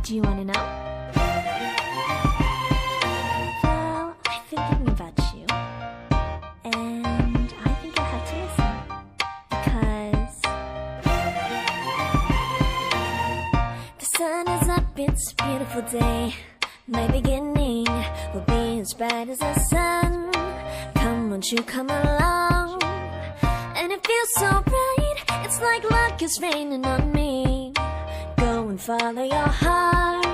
Do you want to know? Well, I've been thinking about you, and I think I'll have to listen, because the sun is up, it's a beautiful day. My beginning will be as bright as the sun. Come, won't you come along? And it feels so bright, it's like luck is raining on me. Go and follow your heart,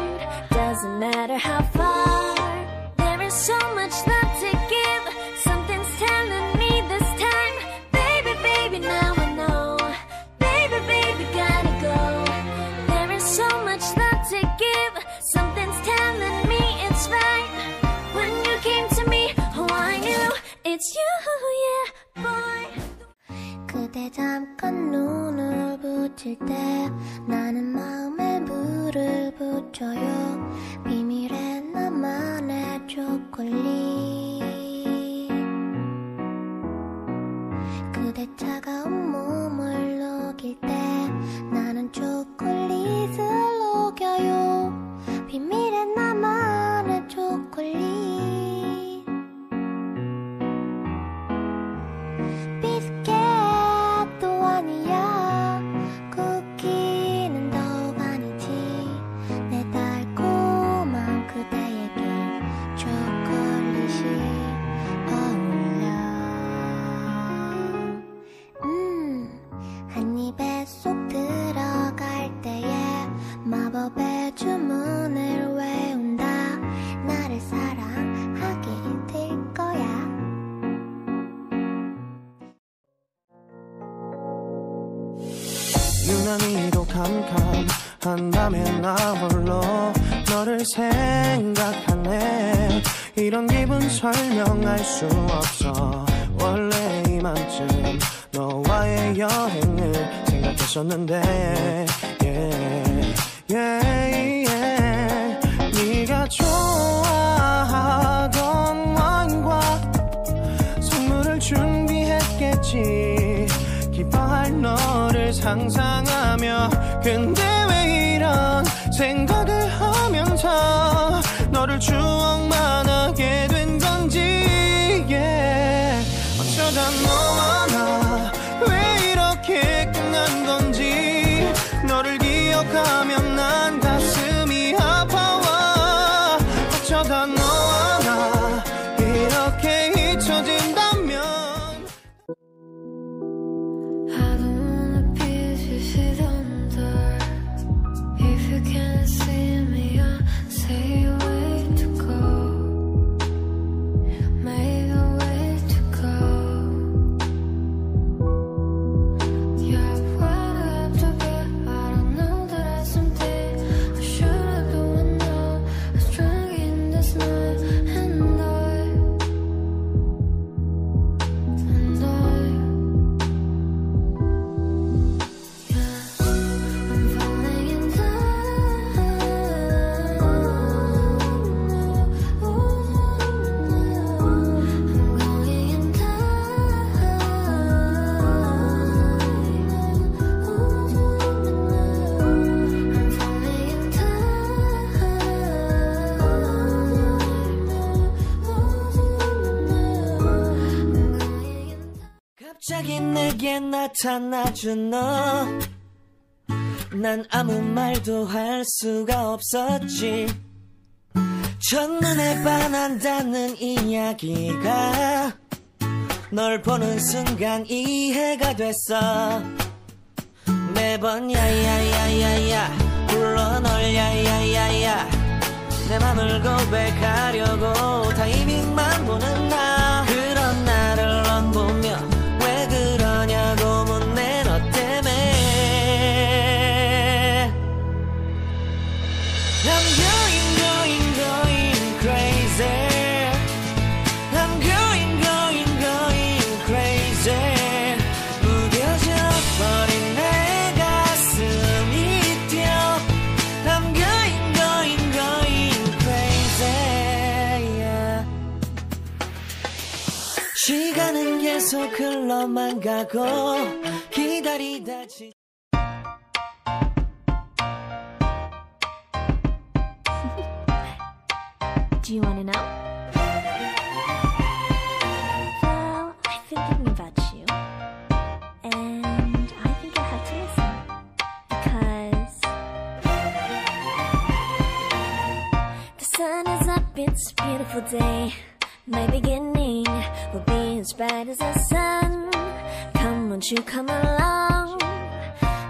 doesn't matter how far. There is so much love to give, something's telling me this time. Baby, baby, now I know. Baby, baby, gotta go. There is so much love to give, something's telling me it's right. When you came to me, oh I knew it's you, yeah, boy. 그대 잠깐 눈을 붙일 때 나는 마음에 물을 붙여요. 비밀의 나만의 초콜릿. 그대 차가운 몸을 녹일 때 나는 초콜릿을 녹여요. 비밀의 나만의 초콜릿. 비스켓도 아니야. 쿠키는 더욱 아니지. 내 달콤한 그대에게 초콜릿이 어울려. 한 입에 쏙 들어갈 때에 마법의 주문을 외운다. 나를 사랑하게 될 거야. 유난히도 캄캄한 밤에 나 홀로 너를 생각하네. 이런 기분 설명할 수 없어. 원래 이맘쯤 너와의 여행을 생각했었는데 네가 좋아하던 와인과 선물을 준비했겠지. 기뻐할 너를 상상하며. 근데 왜 이런 생각을 하면서 너를 추억만 하게 된 건지. 어쩌다 너와 나 왜 이렇게 끝난 건지. 너를 기억하면 난 가슴이 아파와. 어쩌다 너와 나 이렇게 잊혀진다면. 갑자기 내게 나타나준 너. 난 아무 말도 할 수가 없었지. 첫눈에 반한다는 이야기가 널 보는 순간 이해가 됐어. 매번 야야야야야 불러 널 야야야야. 내 맘을 고백하려고 타이밍만 보는 나. 그런 나를 넌 보며 왜 그러냐고 묻네. 너 때문에 I'm going crazy. I'm going crazy. 시간은 계속 흘러만 가고 기다리다 Do you want to know? Well, I've been thinking about you, and I think I have to listen, because the sun is up, it's a beautiful day. My beginning will be as bright as the sun. Come, won't you come along?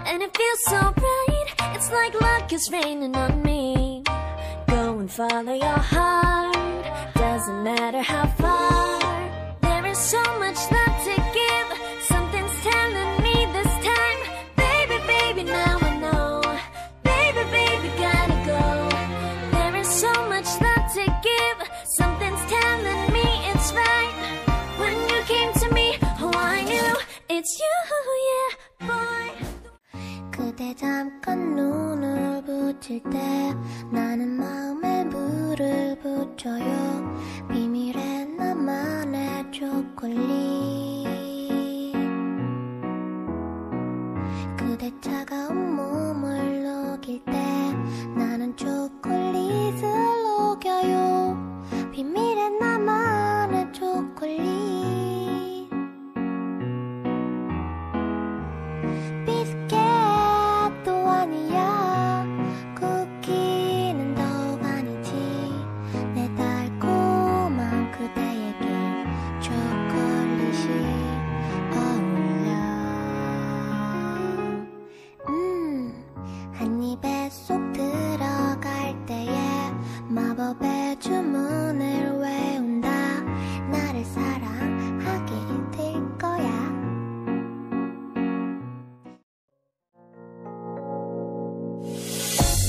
And it feels so bright, it's like luck is raining on me. Go and follow your heart, doesn't matter how far. There is so much love to give, something's telling me this time. Baby, baby, now I know. Baby, baby, gotta go. There is so much love to give, something's telling me it's right. When you came to me, oh I knew it's you, yeah, boy. 그대 잠깐 눈을 붙일 때 나는 마음에 물을 붙여요. 비밀의 나만의 초콜릿. 그대 차가운 몸을 녹일 때 나는 초콜릿을 녹여요. 비밀의 나만의 초콜릿. 비스켓도 아니야. 쿠키는 더욱 아니지. 내 달콤한 그대에게 초콜릿이 어울려. 한 입에 쏙 들어갈 때에 마법의 주문을 외운다. 나를 사랑하게 될 거야.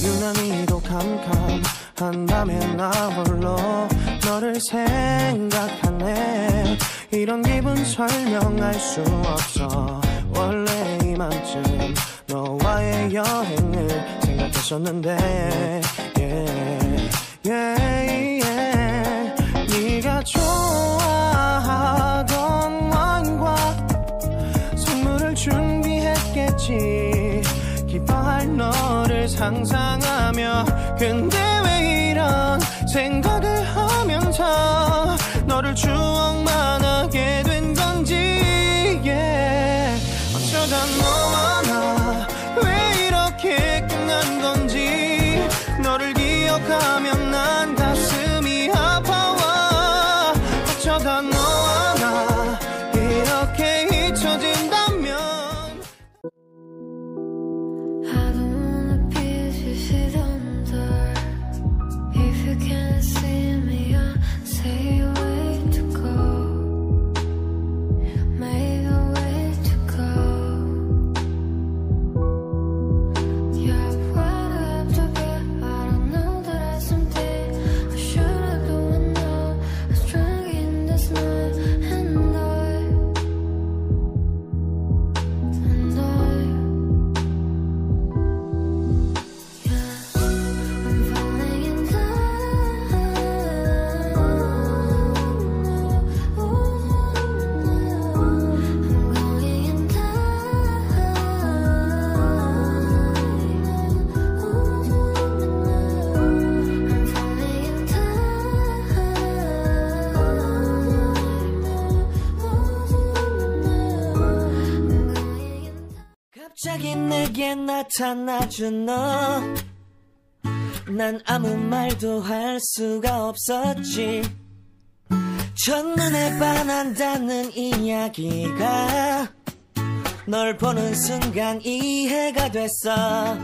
유난히도 캄캄한다면 나 홀로 너를 생각하네. 이런 기분 설명할 수 없어. 원래 이맘쯤 너와의 여행을 생각했었는데 yeah, yeah, yeah. 네가 좋아하던 와인과 선물을 준비했겠지. 기뻐할 너를 상상하며. 근데 왜 이런 생각을 하면서 너를 추억만 하게 된 건지 yeah. 어쩌다 너와 나 왜 이렇게 끝난 건지. 너를 기억하면 난 가슴이 아파와. 어쩌다 너와 나 이렇게 잊혀진다면. I don't wanna be if you don't dare. If you can't see me, I say way to go. Maybe way to go. Yeah, why do I have to be? I don't know that I something I should do. I know I'm strong in this night, and I I'm falling in love. I'm going in 갑자기 내게 나타나준 너. 난 아무 말도 할 수가 없었지. 첫눈에 반한다는 이야기가 널 보는 순간 이해가 됐어.